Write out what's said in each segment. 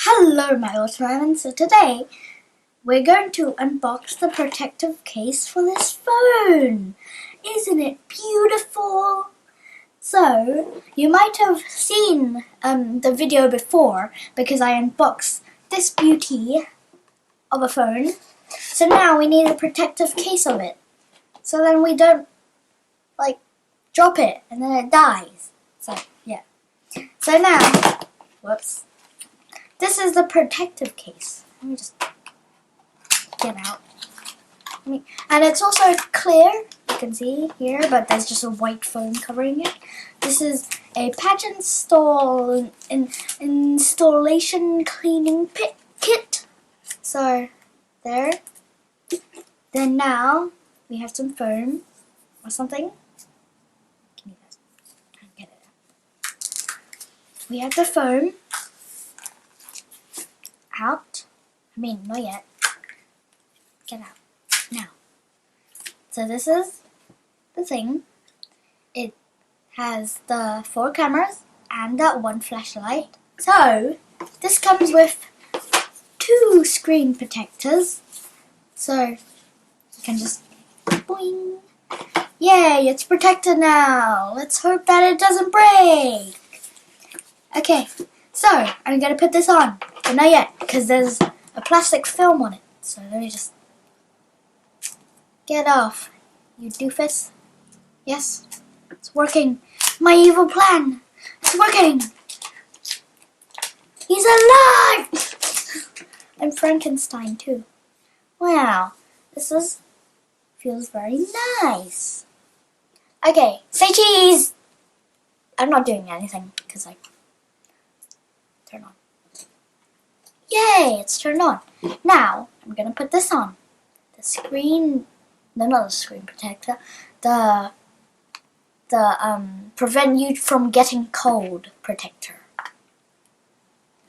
Hello my Ultraman, so today we're going to unbox the protective case for this phone. Isn't it beautiful? So, you might have seen the video before because I unboxed this beauty of a phone. So now we need a protective case of it. So then we don't drop it and then it dies. So yeah. So now, whoops. This is the protective case. Let me just get out. And it's also clear, you can see here, but there's just a white foam covering it. This is a patch installation cleaning kit. So, there. Then now, we have some foam or something. Give me this. Get it out. We have the foam. Out. Not yet. Get out. Now. So this is the thing. It has the 4 cameras and that 1 flashlight. So this comes with 2 screen protectors. So you can just boing. Yay, it's protected now. Let's hope that it doesn't break. Okay, so I'm gonna put this on. But not yet, because there's a plastic film on it. So let me just get off, you doofus. Yes, it's working. My evil plan. It's working. He's alive! I'm Frankenstein too. Wow, feels very nice. Okay, say cheese! I'm not doing anything, because I turn on. Yay, it's turned on. Now, I'm going to put this on. The screen, no, not the screen protector, the prevent you from getting cold protector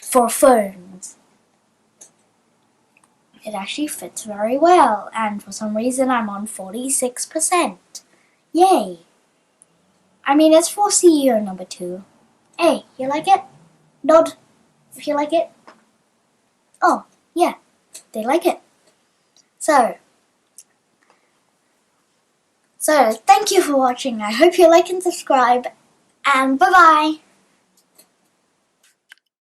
for phones. It actually fits very well, and for some reason I'm on 46%. Yay. It's for CEO number 2. Hey, you like it? Nod if you like it. Oh, yeah, they like it. So thank you for watching. I hope you like and subscribe, and bye-bye.